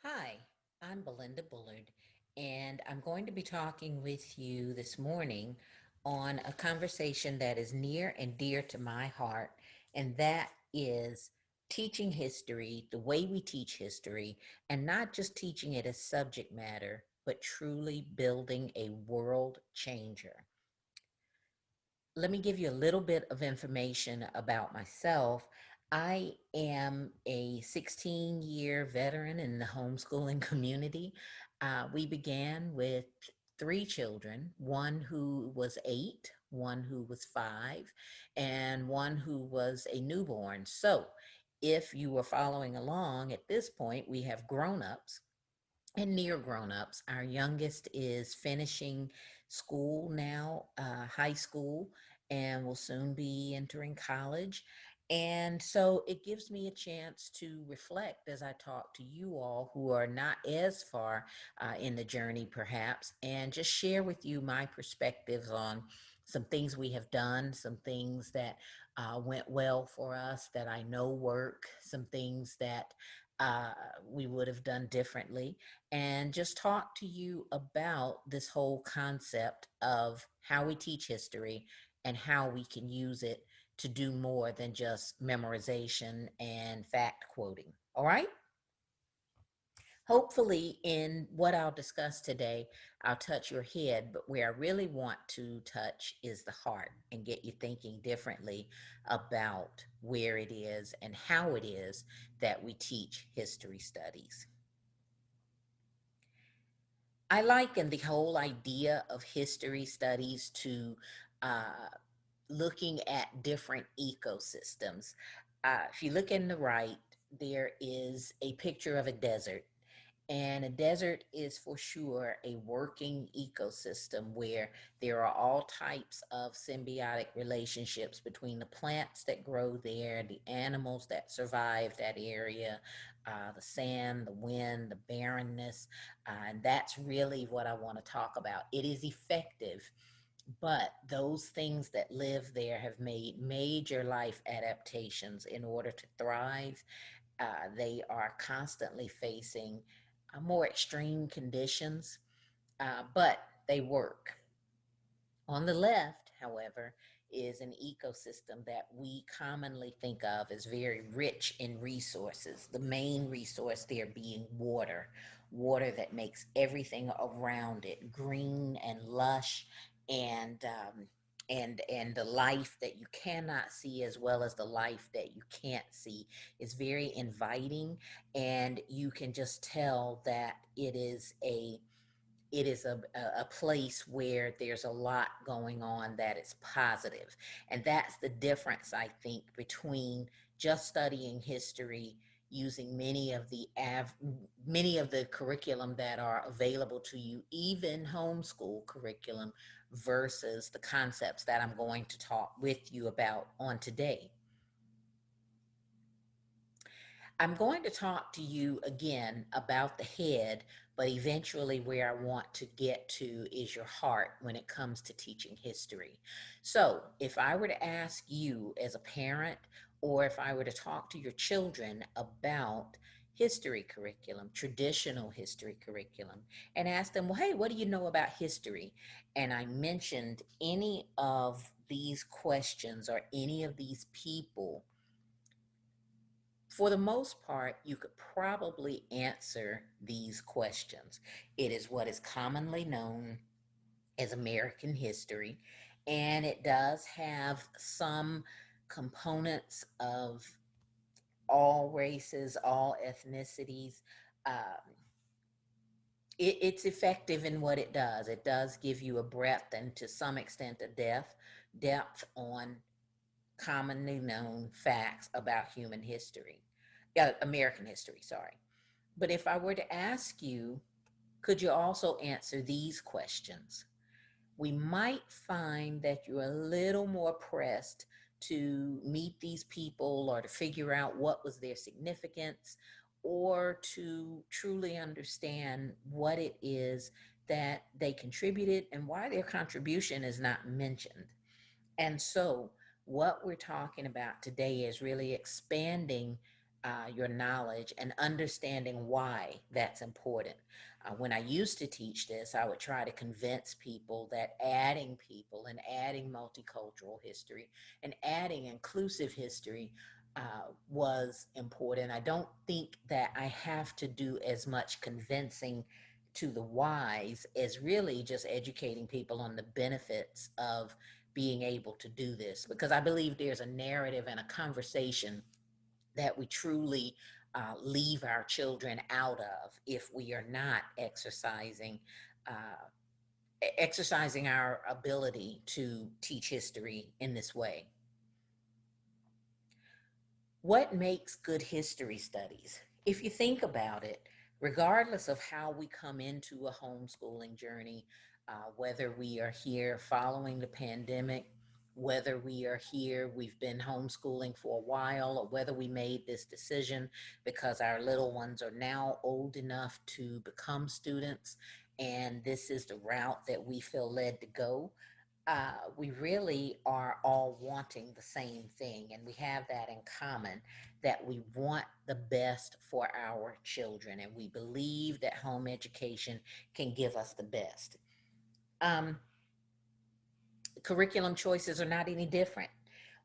Hi, I'm Belinda Bullard, and I'm going to be talking with you this morning on a conversation that is near and dear to my heart, and that is teaching history, the way we teach history, and not just teaching it as subject matter, but truly building a world changer. Let me give you a little bit of information about myself. I am a 16-year veteran in the homeschooling community. We began with three children, one who was 8, one who was 5, and one who was a newborn. So if you were following along at this point, we have grown-ups and near grown-ups. Our youngest is finishing school now, high school, and will soon be entering college. And so it gives me a chance to reflect as I talk to you all who are not as far in the journey, perhaps, and just share with you my perspectives on some things we have done, some things that went well for us that I know work, some things that uh, we would have done differently, and just talk to you about this whole concept of how we teach history and how we can use it to do more than just memorization and fact quoting. All right? Hopefully, in what I'll discuss today, I'll touch your head, but where I really want to touch is the heart and get you thinking differently about where it is and how it is that we teach history studies. I liken the whole idea of history studies to uh, looking at different ecosystems. If you look in the right, there is a picture of a desert. And a desert is for sure a working ecosystem where there are all types of symbiotic relationships between the plants that grow there, the animals that survive that area, the sand, the wind, the barrenness. And that's really what I want to talk about. It is effective, but those things that live there have made major life adaptations in order to thrive. They are constantly facing more extreme conditions, but they work. On the left, however, is an ecosystem that we commonly think of as very rich in resources. The main resource there being water, water that makes everything around it green and lush, and and the life that you cannot see as well as the life that you can't see is very inviting, and you can just tell that it is a place where there's a lot going on that is positive. And that's the difference, I think, between just studying history using many of the curriculum that are available to you, even homeschool curriculum, versus the concepts that I'm going to talk with you about on today. I'm going to talk to you again about the head, but eventually where I want to get to is your heart when it comes to teaching history. So, if I were to ask you as a parent, or if I were to talk to your children about history curriculum, traditional history curriculum, and ask them, well, hey, what do you know about history? And I mentioned any of these questions or any of these people, for the most part, you could probably answer these questions. It is what is commonly known as American history, and it does have some components of all races, all ethnicities. Um, it's effective in what it does. It does give you a breadth and to some extent a depth on commonly known facts about human history, American history, sorry. But if I were to ask you, could you also answer these questions? We might find that you're a little more pressed to meet these people or to figure out what was their significance or to truly understand what it is that they contributed and why their contribution is not mentioned. And so, what we're talking about today is really expanding your knowledge and understanding why that's important. When I used to teach this, I would try to convince people that adding people and adding multicultural history and adding inclusive history was important. I don't think that I have to do as much convincing to the whys as really just educating people on the benefits of being able to do this, because I believe there's a narrative and a conversation that we truly leave our children out of if we are not uh, exercising our ability to teach history in this way. What makes good history studies? If you think about it, regardless of how we come into a homeschooling journey, whether we are here following the pandemic, whether we are here, we've been homeschooling for a while, or whether we made this decision because our little ones are now old enough to become students, and this is the route that we feel led to go, we really are all wanting the same thing, and we have that in common, that we want the best for our children, and we believe that home education can give us the best. Um, Curriculum choices are not any different.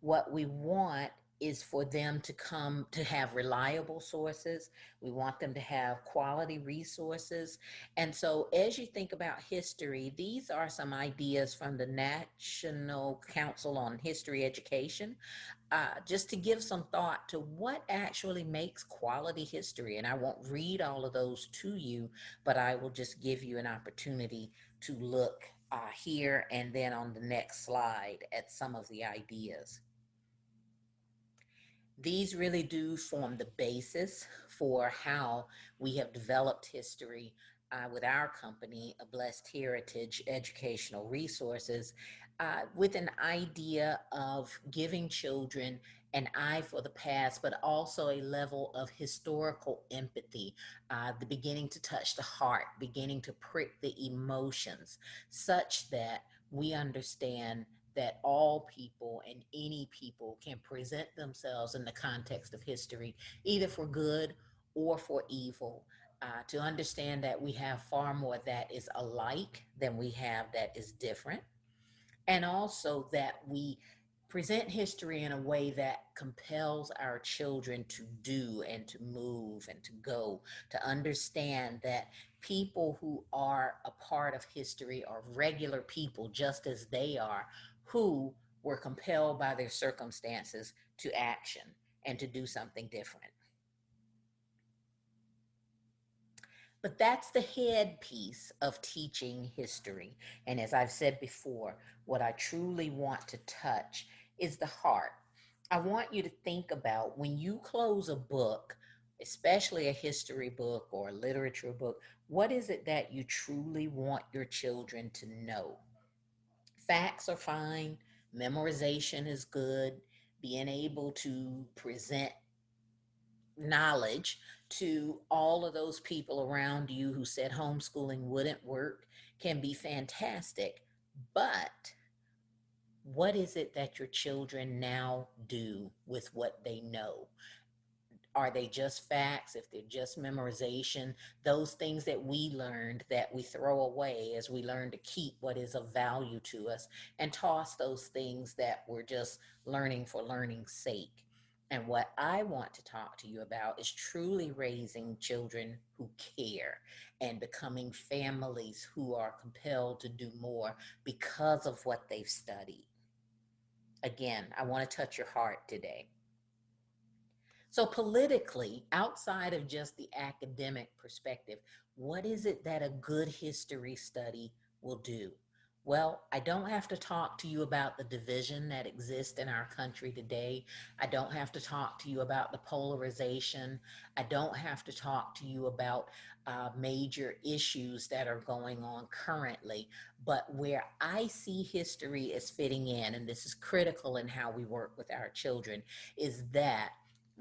What we want is for them to come to have reliable sources. We want them to have quality resources. And so, as you think about history, these are some ideas from the National Council on History Education, just to give some thought to what actually makes quality history. And I won't read all of those to you, but I will just give you an opportunity to look here and then on the next slide at some of the ideas. These really do form the basis for how we have developed history with our company, A Blessed Heritage Educational Resources, with an idea of giving children an eye for the past, but also a level of historical empathy, the beginning to touch the heart, beginning to prick the emotions, such that we understand that all people and any people can present themselves in the context of history, either for good or for evil. To understand that we have far more that is alike than we have that is different, and also that we present history in a way that compels our children to do and to move and to go, to understand that people who are a part of history are regular people just as they are, who were compelled by their circumstances to action and to do something different. But that's the head piece of teaching history. And as I've said before, what I truly want to touch is the heart. I want you to think about when you close a book, especially a history book or a literature book, what is it that you truly want your children to know? Facts are fine, memorization is good, being able to present knowledge to all of those people around you who said homeschooling wouldn't work can be fantastic. But what is it that your children now do with what they know? Are they just facts? If they're just memorization, those things that we learned that we throw away as we learn to keep what is of value to us, and toss those things that we're just learning for learning's sake. And what I want to talk to you about is truly raising children who care and becoming families who are compelled to do more because of what they've studied. Again, I want to touch your heart today. So, politically, outside of just the academic perspective, what is it that a good history study will do? Well, I don't have to talk to you about the division that exists in our country today. I don't have to talk to you about the polarization. I don't have to talk to you about major issues that are going on currently. But where I see history as fitting in, and this is critical in how we work with our children, is that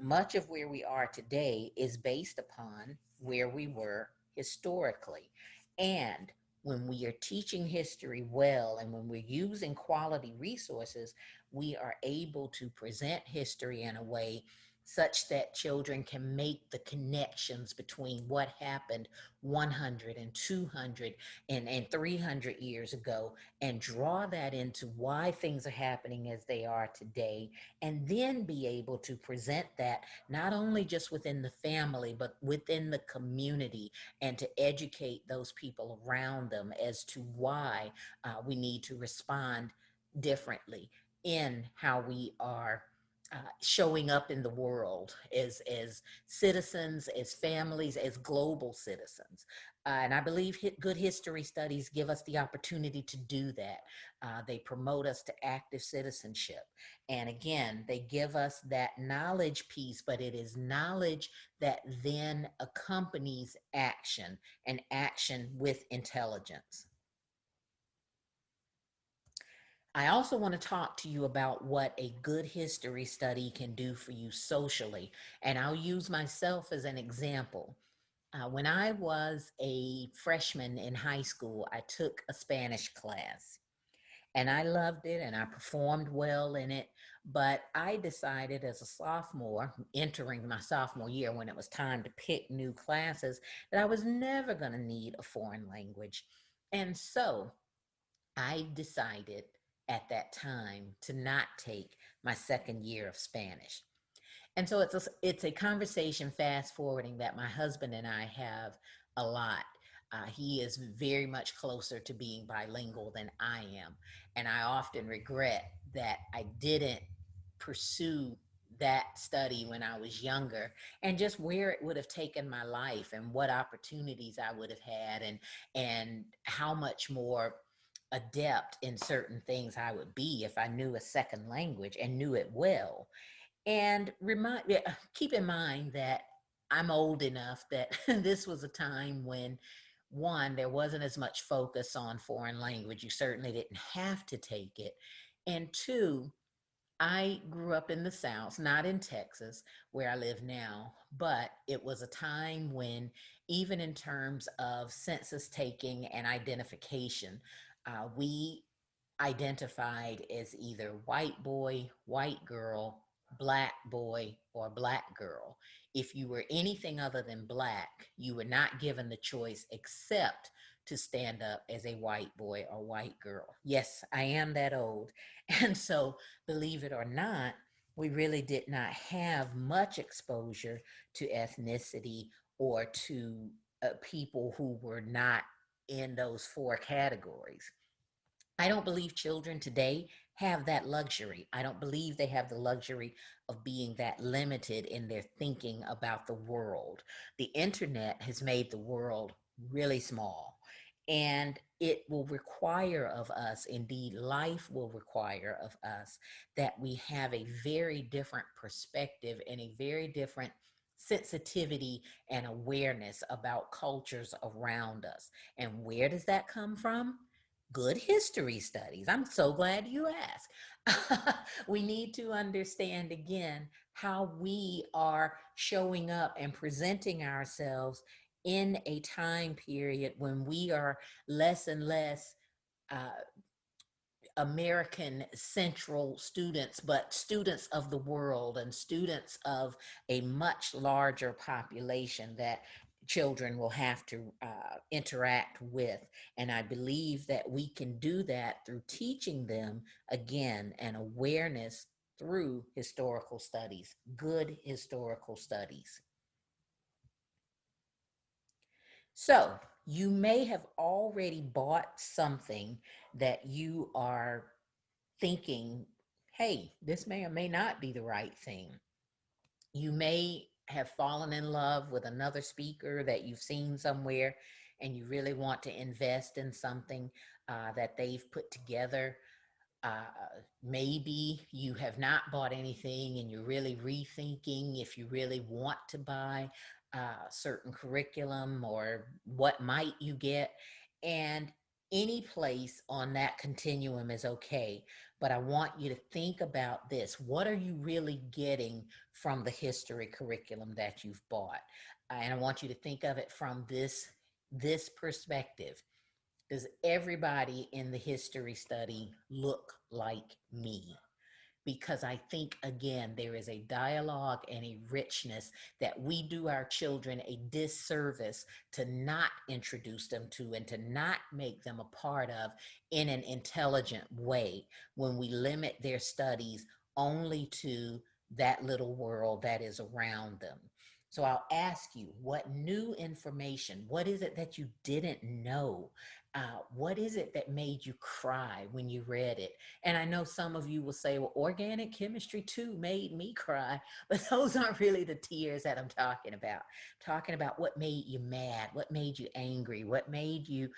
much of where we are today is based upon where we were historically. And when we are teaching history well and when we're using quality resources, we are able to present history in a way such that children can make the connections between what happened 100 and 200 and 300 years ago, and draw that into why things are happening as they are today, and then be able to present that not only just within the family, but within the community, and to educate those people around them as to why we need to respond differently in how we are showing up in the world as citizens, as families, as global citizens. And I believe good history studies give us the opportunity to do that. They promote us to active citizenship. And again, they give us that knowledge piece, but it is knowledge that then accompanies action, and action with intelligence. I also want to talk to you about what a good history study can do for you socially. And I'll use myself as an example. When I was a freshman in high school, I took a Spanish class and I loved it and I performed well in it. But I decided as a sophomore, entering my sophomore year, when it was time to pick new classes, that I was never going to need a foreign language. And so I decided at that time to not take my second year of Spanish. And so it's a conversation, fast forwarding, that my husband and I have a lot. He is very much closer to being bilingual than I am. And I often regret that I didn't pursue that study when I was younger, and just where it would have taken my life and what opportunities I would have had, and how much more adept in certain things I would be if I knew a second language and knew it well. And keep in mind that I'm old enough that this was a time when, one, there wasn't as much focus on foreign language. You certainly didn't have to take it. And two, I grew up in the South, not in Texas, where I live now, but it was a time when, even in terms of census taking and identification, we identified as either white boy, white girl, black boy, or black girl. If you were anything other than black, you were not given the choice except to stand up as a white boy or white girl. Yes, I am that old. And so, believe it or not, we really did not have much exposure to ethnicity or to people who were not in those four categories. I don't believe children today have that luxury. I don't believe they have the luxury of being that limited in their thinking about the world. The internet has made the world really small, and it will require of us, indeed, life will require of us, that we have a very different perspective and a very different sensitivity and awareness about cultures around us. And where does that come from? Good history studies. I'm so glad you asked. We need to understand again how we are showing up and presenting ourselves in a time period when we are less and less uh, American central students, but students of the world and students of a much larger population that children will have to interact with. And I believe that we can do that through teaching them, again, an awareness through historical studies, good historical studies. So you may have already bought something that you are thinking, hey, this may or may not be the right thing. You may have fallen in love with another speaker that you've seen somewhere, and you really want to invest in something that they've put together. Uh, Maybe you have not bought anything and you're really rethinking if you really want to buy certain curriculum, or what might you get. And any place on that continuum is okay. But I want you to think about this. What are you really getting from the history curriculum that you've bought? And I want you to think of it from this perspective. Does everybody in the history study look like me? because I think, again, there is a dialogue and a richness that we do our children a disservice to not introduce them to and to not make them a part of in an intelligent way when we limit their studies only to that little world that is around them. So I'll ask you, what new information, what is it that you didn't know? What is it that made you cry when you read it? And I know some of you will say, well, organic chemistry too made me cry, but those aren't really the tears that I'm talking about. I'm talking about what made you mad, what made you angry, what made you,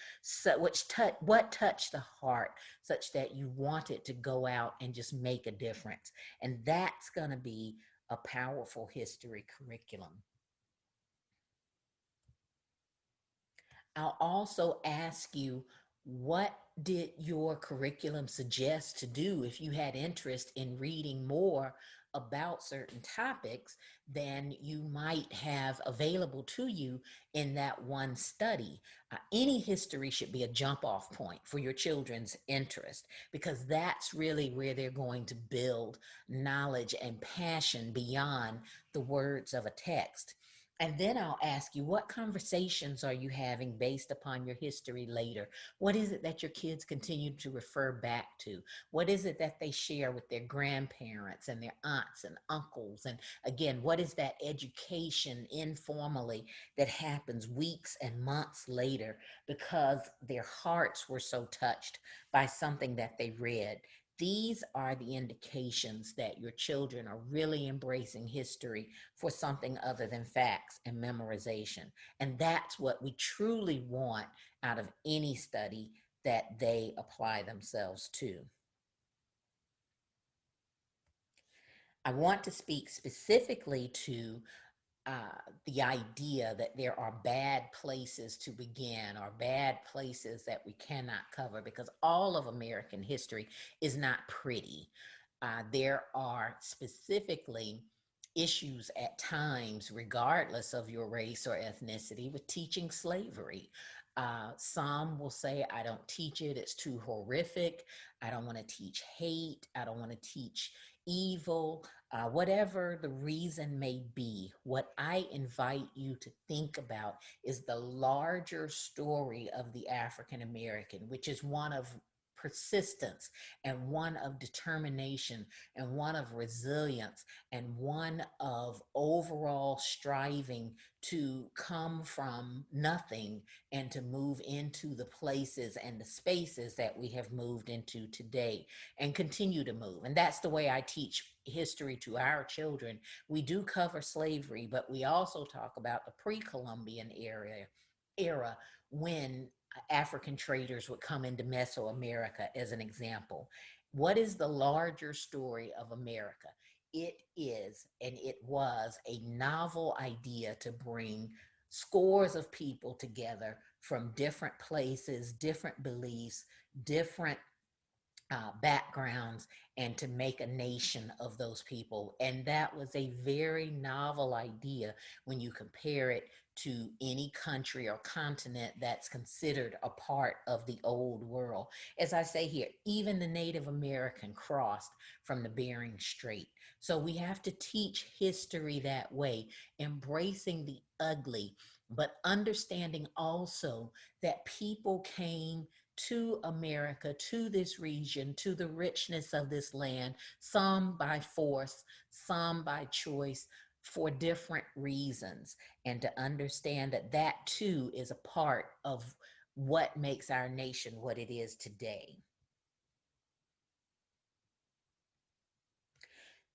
what touched the heart such that you wanted to go out and just make a difference. And that's going to be a powerful history curriculum. I'll also ask you, what did your curriculum suggest to do if you had interest in reading more about certain topics than you might have available to you in that one study? Any history should be a jump off point for your children's interest, because that's really where they're going to build knowledge and passion beyond the words of a text. And then I'll ask you, what conversations are you having based upon your history later? What is it that your kids continue to refer back to? What is it that they share with their grandparents and their aunts and uncles? And again, what is that education informally that happens weeks and months later because their hearts were so touched by something that they read? These are the indications that your children are really embracing history for something other than facts and memorization. And that's what we truly want out of any study that they apply themselves to. I want to speak specifically to the idea that there are bad places to begin or bad places that we cannot cover, because all of American history is not pretty. There are specifically issues at times, regardless of your race or ethnicity, with teaching slavery. Some will say, I don't teach it, it's too horrific. I don't want to teach hate. I don't want to teach evil. Whatever the reason may be, what I invite you to think about is the larger story of the African American, which is one of persistence and one of determination and one of resilience and one of overall striving to come from nothing and to move into the places and the spaces that we have moved into today and continue to move. And that's the way I teach history to our children. We do cover slavery, but we also talk about the pre-Columbian era when African traders would come into Mesoamerica, as an example. What is the larger story of America? It is, and it was, a novel idea to bring scores of people together from different places, different beliefs, different backgrounds, and to make a nation of those people. And that was a very novel idea when you compare it to any country or continent that's considered a part of the old world. As I say here, even the Native American crossed from the Bering Strait. So we have to teach history that way, embracing the ugly, but understanding also that people came to America, to this region, to the richness of this land, some by force, some by choice, for different reasons. And to understand that that too is a part of what makes our nation what it is today.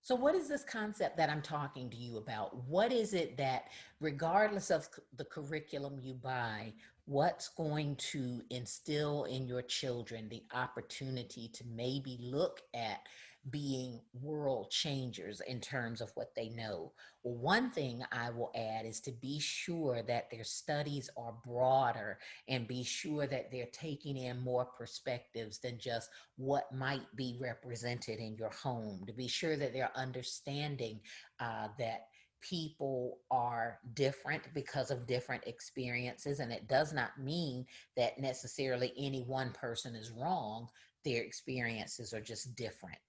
So, what is this concept that I'm talking to you about? What is it that, regardless of the curriculum you buy, what's going to instill in your children the opportunity to maybe look at being world changers in terms of what they know? Well, one thing I will add is to be sure that their studies are broader and be sure that they're taking in more perspectives than just what might be represented in your home, to be sure that they're understanding that people are different because of different experiences. And it does not mean that necessarily any one person is wrong. Their experiences are just different.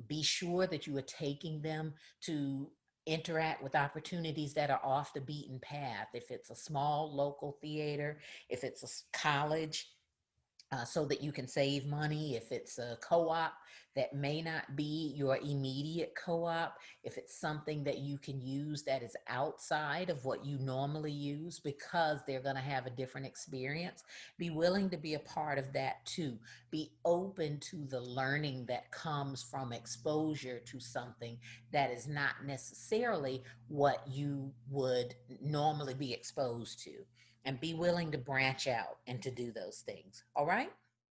Be sure that you are taking them to interact with opportunities that are off the beaten path. If it's a small local theater, if it's a college, so that you can save money. If it's a co-op that may not be your immediate co-op, if it's something that you can use that is outside of what you normally use because they're going to have a different experience, be willing to be a part of that too. Be open to the learning that comes from exposure to something that is not necessarily what you would normally be exposed to, and be willing to branch out and to do those things. All right?